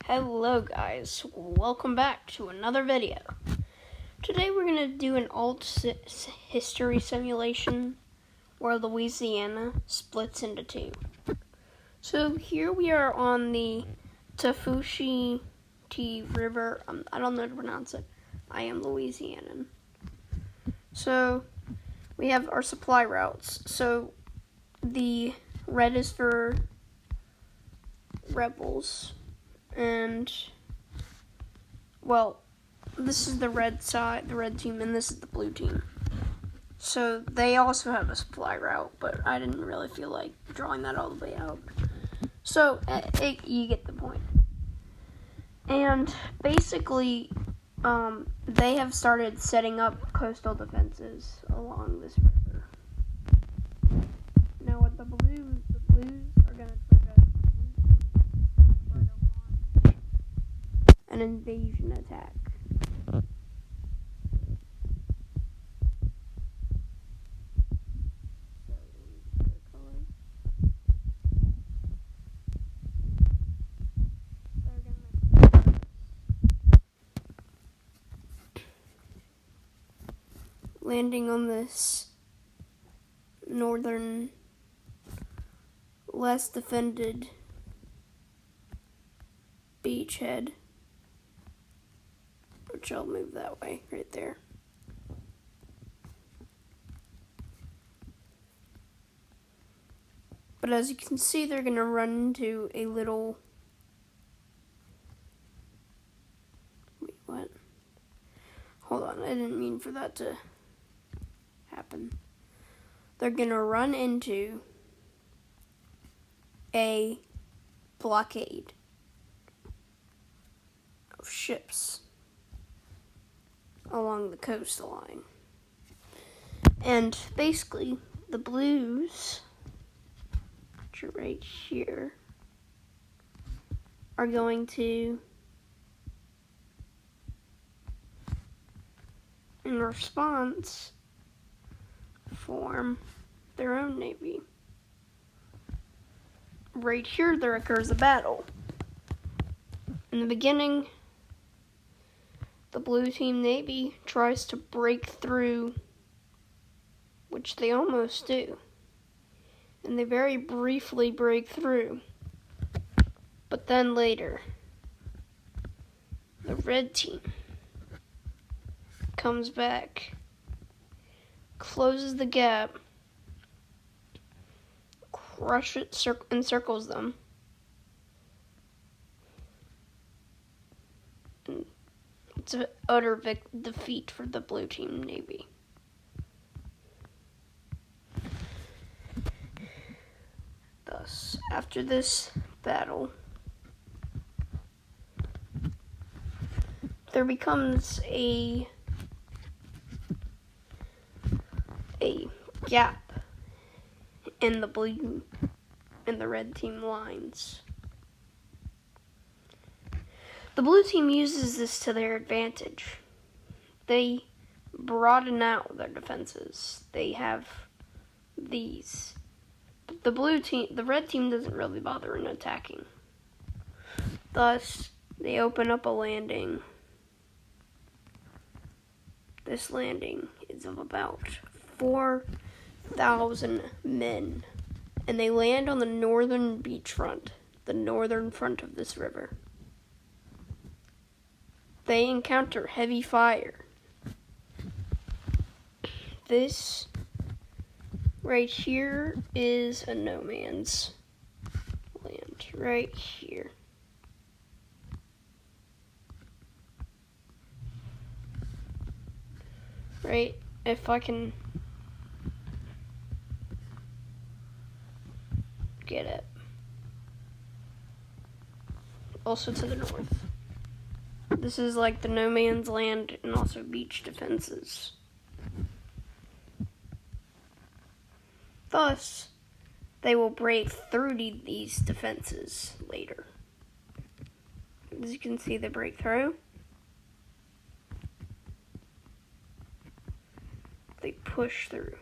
Hello guys, welcome back to another video. Today we're going to do an alt history simulation where Louisiana splits into two. So here we are on the Tafushiti River. I don't know how to pronounce it. I am Louisianan. So we have our supply routes. So the red is for rebels. And, well, this is the red side, the red team, and this is the blue team. So they also have a supply route, but I didn't really feel like drawing that all the way out. So you get the point. And basically, they have started setting up coastal defenses along this river. Now, what the Blues are going to try to an invasion attack. Landing on this northern, less defended beachhead. Which I'll move that way, right there. But as you can see, they're going to run into a little... Wait, what? Hold on, I didn't mean for that to happen. They're going to run into a blockade of ships along the coastline. And basically, the Blues, which are right here, are going to, in response, form their own navy. Right here, there occurs a battle. In the beginning, the blue team navy tries to break through, which they almost do. And they very briefly break through. But then later, the red team comes back, closes the gap, encircles them, and it's an utter defeat for the blue team navy. Thus, after this battle, there becomes a gap in the blue and the red team lines. The blue team uses this to their advantage. They broaden out their defenses. They have these. But the red team doesn't really bother in attacking. Thus, they open up a landing. This landing is of about 4,000 men. And they land on the northern beachfront, the northern front of this river. They encounter heavy fire. This right here is a no man's land, right here. Right, if I can get it. Also to the north. This is like the no man's land and also beach defenses. Thus, they will break through these defenses later. As you can see, they break through. They push through.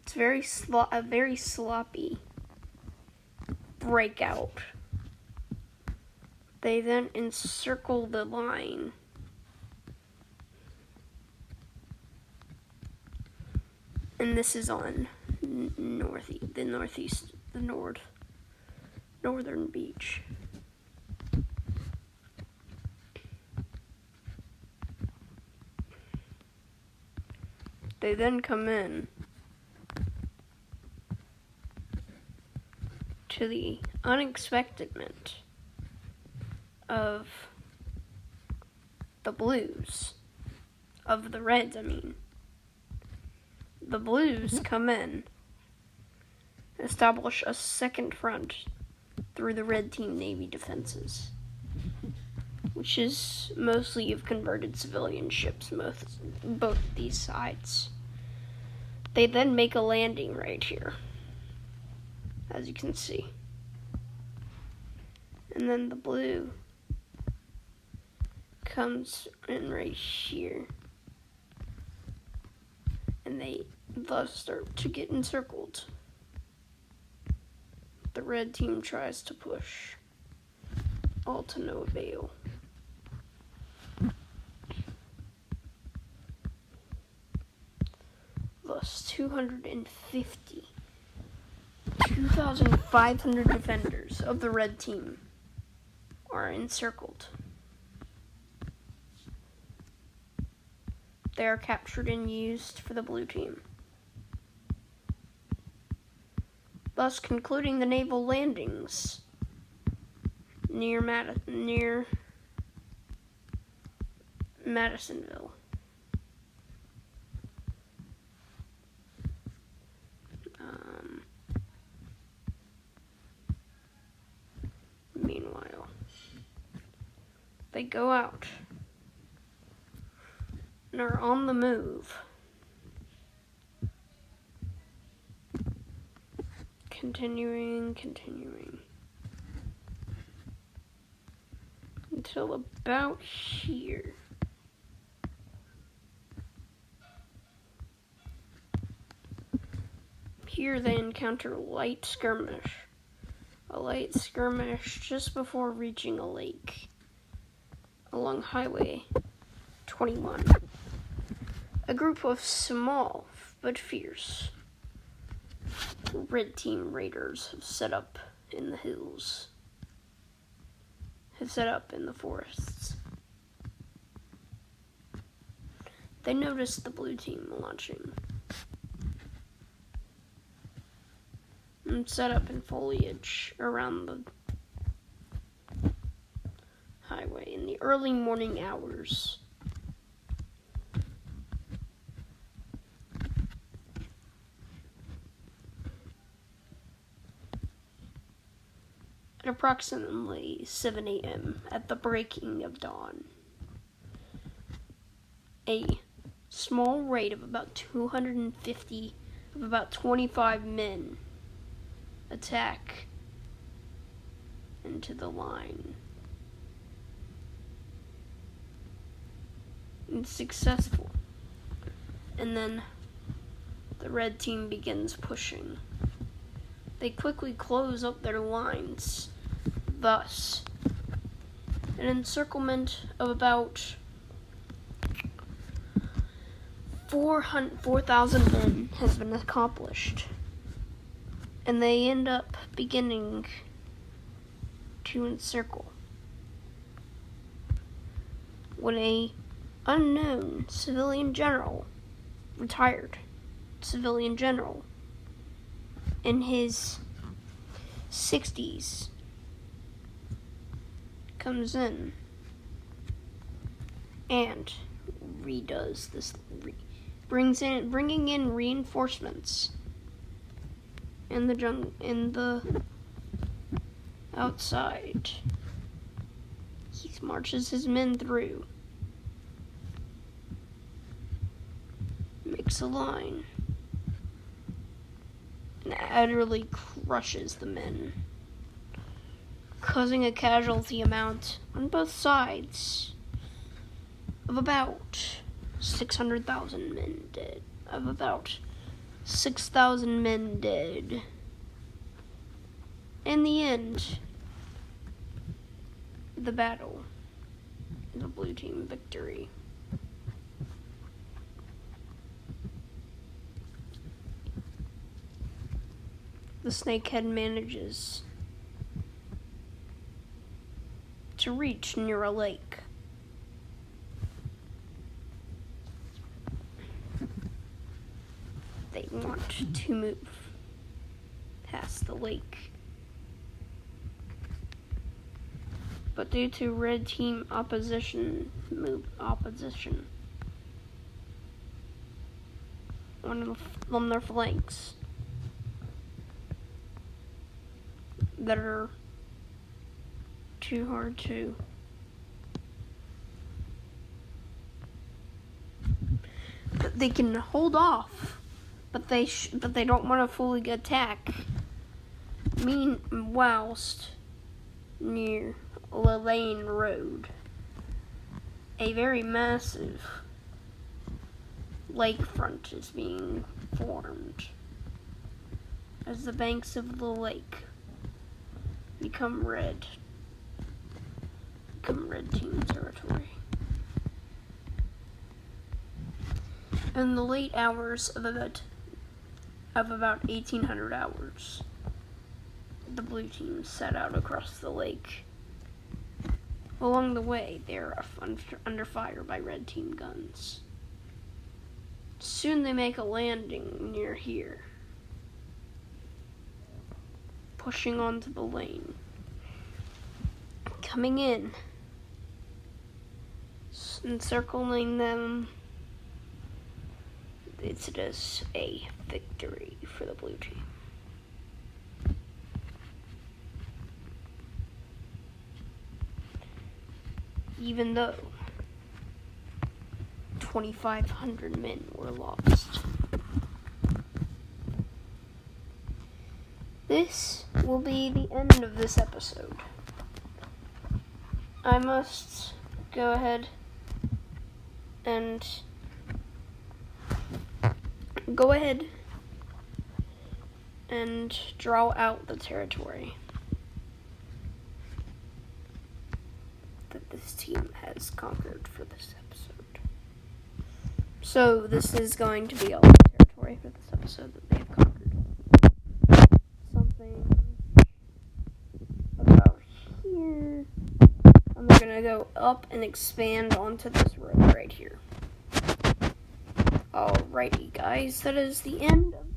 It's very sloppy break out. They then encircle the line. And this is on the northern beach. They then come in to the unexpectedment of the blues, of the reds, I mean. The blues come in, establish a second front through the red team Navy defenses, which is mostly of converted civilian ships, both these sides. They then make a landing right here, as you can see. And then the blue comes in right here. And they thus start to get encircled. The red team tries to push, all to no avail. Thus, 2,500 defenders of the red team are encircled. They are captured and used for the blue team, thus concluding the naval landings near Madisonville. Meanwhile, they go out and are on the move. Continuing until about here. Here they encounter a light skirmish just before reaching a lake along Highway 21. A group of small but fierce red team raiders have set up in the hills, have set up in the forests. They notice the blue team launching and set up in foliage around the highway in the early morning hours. At approximately 7 a.m. at the breaking of dawn, a small raid of about 25 men attack into the line. It's successful. And then the red team begins pushing. They quickly close up their lines. Thus, an encirclement of about 4,000 men has been accomplished. And they end up beginning to encircle when a unknown civilian general, retired civilian general, in his 60s, comes in and redoes this, bringing in reinforcements in the outside. He marches his men through, makes a line, and utterly crushes the men, causing a casualty amount on both sides of about 600,000 men dead, of about 6,000 men dead, in the end, the battle, the blue team victory. The snakehead manages to reach near a lake. They want to move past the lake, but due to red team opposition on their flanks that are too hard to they can hold off, but they don't want to fully attack. Whilst near Lane Road, a very massive lakefront is being formed as the banks of the lake become red team territory. In the late hours of about 1800 hours, the blue team set out across the lake. Along the way, they are under fire by red team guns. Soon they make a landing near here, pushing onto the lane. Coming in, encircling them, it is a victory for the blue team. Even though 2,500 men were lost. This will be the end of this episode. I must go ahead and draw out the territory that this team has conquered for this episode. So this is going to be all the territory for this episode that they have conquered. Something about here. And they're going to go up and expand onto this road right here. Alrighty guys, that is the end of